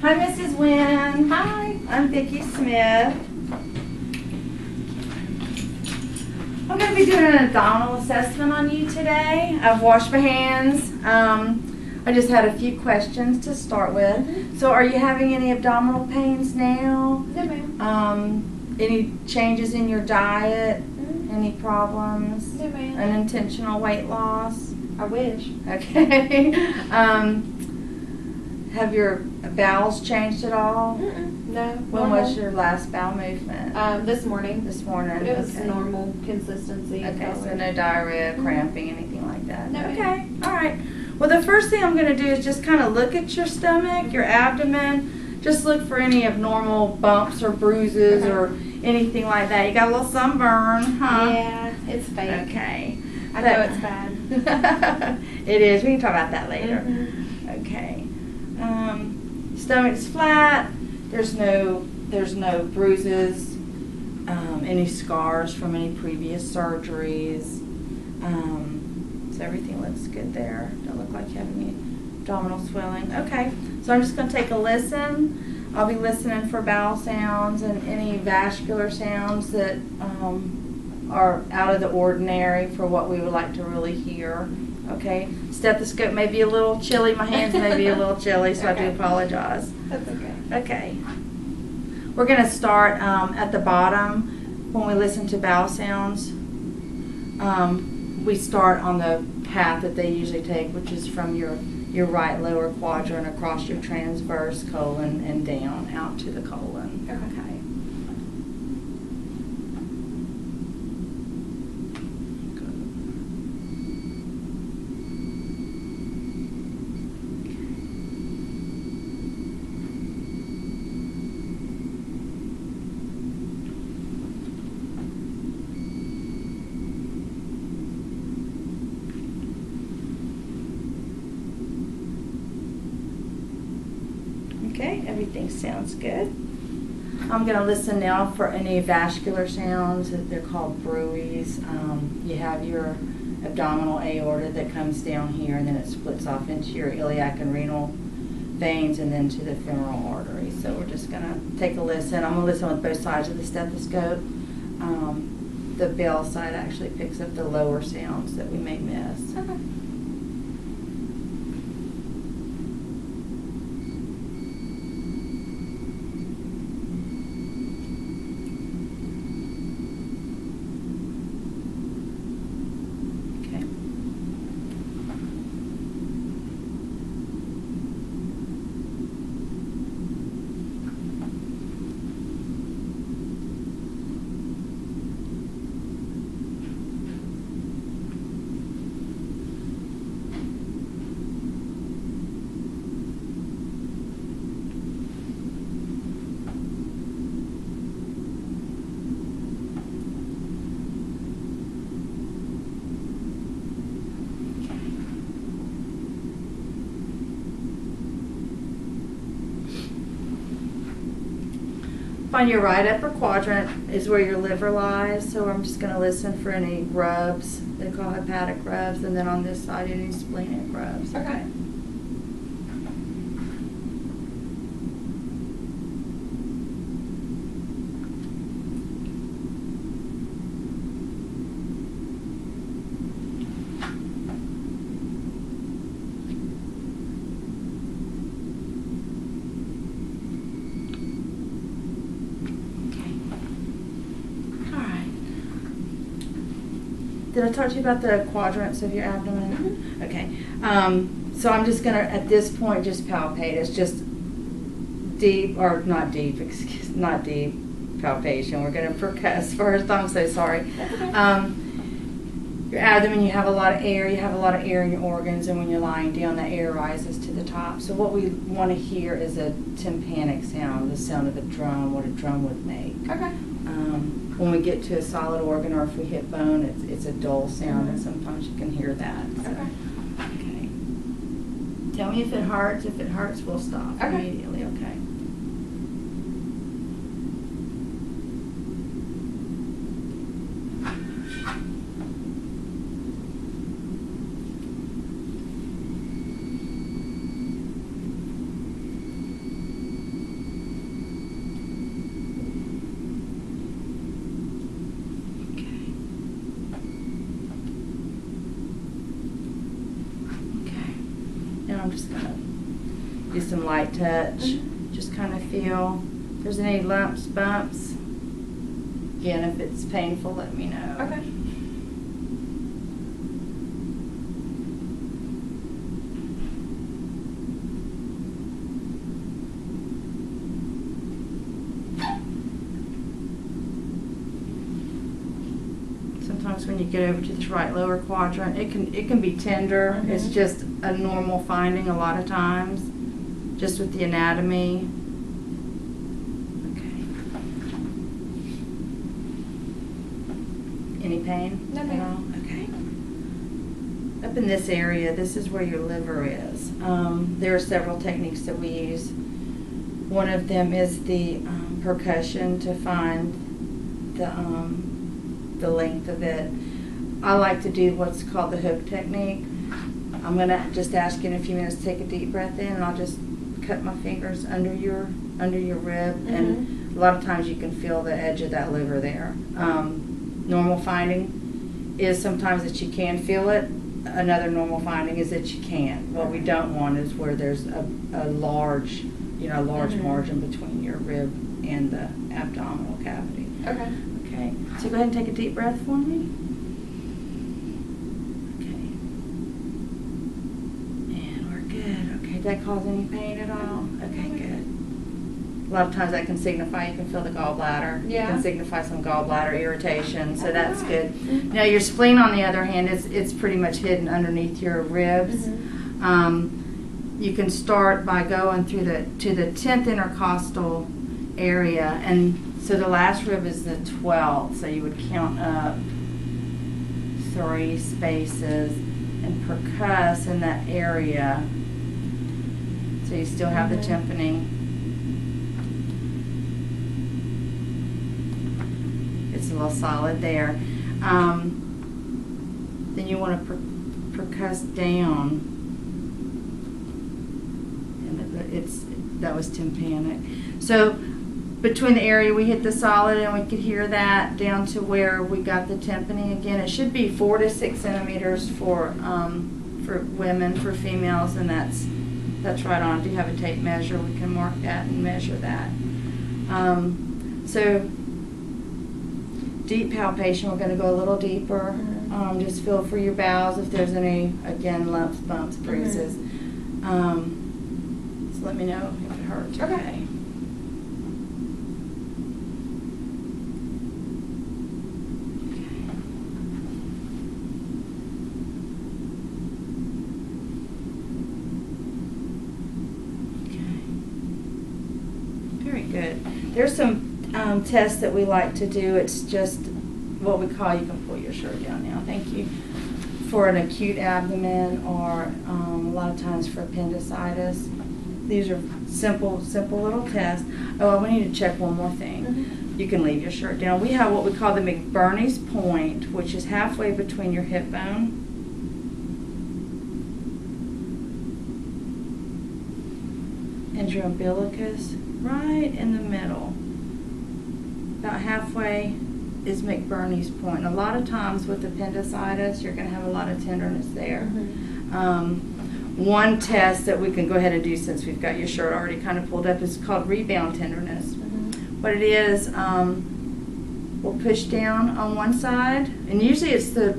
Hi, Mrs. Wynn. Hi. I'm Vicki Smith. I'm going to be doing an abdominal assessment on you today. I've washed my hands. I just had a few questions to start with. Mm-hmm. So are you having any abdominal pains now? No, ma'am. Any changes in your diet? Mm-hmm. Any problems? No, ma'am. Unintentional weight loss? I wish. Okay. Have your bowels changed at all? No. When was your last bowel movement? This morning. This morning. It was okay. normal consistency. and Okay, so color. no diarrhea, cramping, anything like that. No. Okay, all right. Well, the first thing I'm going to do is just kind of look at your stomach, your abdomen. Just look for any abnormal bumps or bruises or anything like that. You got a little sunburn, huh? Yeah, it's fake. Okay. I know it's bad. It is. We can talk about that later. Mm-hmm. Okay. Stomach's flat. There's no bruises, any scars from any previous surgeries. So everything looks good there. Don't look like you have any abdominal swelling. Okay. So I'm just going to take a listen. I'll be listening for bowel sounds and any vascular sounds that are out of the ordinary for what we would like to really hear. Okay, stethoscope may be a little chilly. My hands may be a little chilly, so Okay. I do apologize. That's okay. Okay, we're going to start at the bottom. When we listen to bowel sounds, we start on the path that they usually take, which is from your right lower quadrant across your transverse colon and down out to the colon. Okay. Okay, everything sounds good. I'm going to listen now for any vascular sounds. They're called bruits. You have your abdominal aorta that comes down here, and then it splits off into your iliac and renal veins and then to the femoral artery. So we're just going to take a listen. I'm going to listen with both sides of the stethoscope. The bell side actually picks up the lower sounds that we may miss. Okay. Okay. On your right upper quadrant is where your liver lies, so I'm just going to listen for any rubs. They call hepatic rubs, and then on this side any splenic rubs. Okay. Did I talk to you about the quadrants of your abdomen? Mm-hmm. Okay. So I'm just going to, at this point, just palpate. It's just deep, or not deep, not deep palpation. We're going to percuss first. I'm so sorry. That's okay. Your abdomen, you have a lot of air. You have a lot of air in your organs, and when you're lying down, that air rises to the top. So what we want to hear is a tympanic sound, the sound of a drum, what a drum would make. Okay. When we get to a solid organ or if we hit bone, it's a dull sound, and sometimes you can hear that. So, okay. Tell me if it hurts. If it hurts, we'll stop Okay. immediately. Okay. And I'm just gonna do some light touch. Just kind of feel if there's any lumps, bumps. Again, if it's painful, let me know. Okay. Sometimes when you get over to this right lower quadrant, it can be tender. It's just a normal finding a lot of times, just with the anatomy. Okay. Any pain? No, at ma'am. all? Okay. Up in this area, this is where your liver is. There are several techniques that we use. One of them is the percussion to find the length of it. I like to do what's called the hook technique. I'm going to just ask you in a few minutes to take a deep breath in, and I'll just cut my fingers under your rib, and a lot of times you can feel the edge of that liver there. Normal finding is sometimes that you can feel it. Another normal finding is that you can't. What we don't want is where there's a large margin between your rib and the abdominal cavity. Okay. Okay, so go ahead and take a deep breath for me. Okay. And we're good. Okay, did that cause any pain at all? Okay, good. A lot of times that can signify you can feel the gallbladder. Yeah. It can signify some gallbladder irritation, so that's good. Now your spleen, on the other hand, it's pretty much hidden underneath your ribs. You can start by going through to the 10th intercostal area, and so the last rib is the 12th, so you would count up 3 spaces and percuss in that area. So you still have the tympani. It's a little solid there. Then you want to percuss down. And that was tympanic. So between the area we hit the solid and we could hear that down to where we got the tympani. Again, it should be 4 to 6 centimeters for women. For females, and that's right on. Do you have a tape measure? We can mark that and measure that. So deep palpation, we're going to go a little deeper. Just feel for your bowels if there's any, again, lumps, bumps, bruises. So let me know if it hurts. Okay. Very good. There's some tests that we like to do. It's just what we call, you can pull your shirt down now, thank you, for an acute abdomen, or a lot of times for appendicitis. These are simple little tests. Oh, we need to check one more thing. You can leave your shirt down. We have what we call the McBurney's point, which is halfway between your hip bone and your umbilicus, right in the middle. About halfway is McBurney's point. A lot of times with appendicitis, you're going to have a lot of tenderness there. One test that we can go ahead and do, since we've got your shirt already kind of pulled up, is called rebound tenderness. What it is, we'll push down on one side, and usually it's the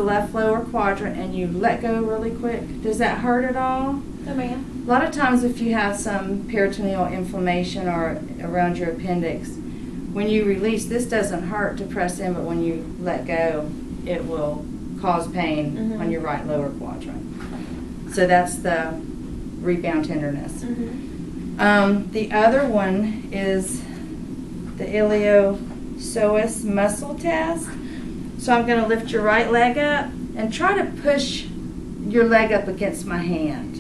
left lower quadrant, and you let go really quick. Does that hurt at all? No, ma'am. A lot of times if you have some peritoneal inflammation or around your appendix, when you release, this doesn't hurt to press in, but when you let go, it will cause pain on your right lower quadrant. So that's the rebound tenderness. The other one is the iliopsoas muscle test. So I'm going to lift your right leg up and try to push your leg up against my hand.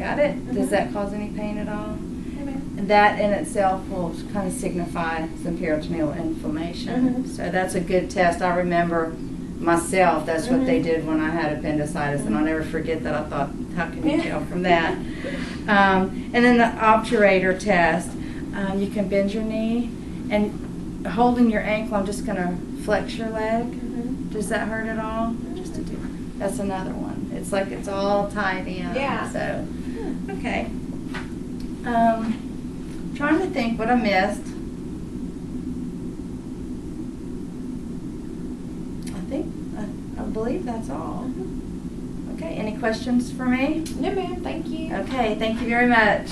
Got it? Does that cause any pain at all? And that in itself will kind of signify some peritoneal inflammation. So that's a good test. I remember myself, that's what they did when I had appendicitis, and I'll never forget that. I thought, how can you tell from that? And then the obturator test, you can bend your knee, and holding your ankle, I'm just going to flex your leg. Does that hurt at all? Just to do. That's another one. It's like it's all tied in. Yeah. So, okay. Trying to think what I missed. I believe that's all. Okay, any questions for me? No, ma'am. Thank you. Okay, thank you very much.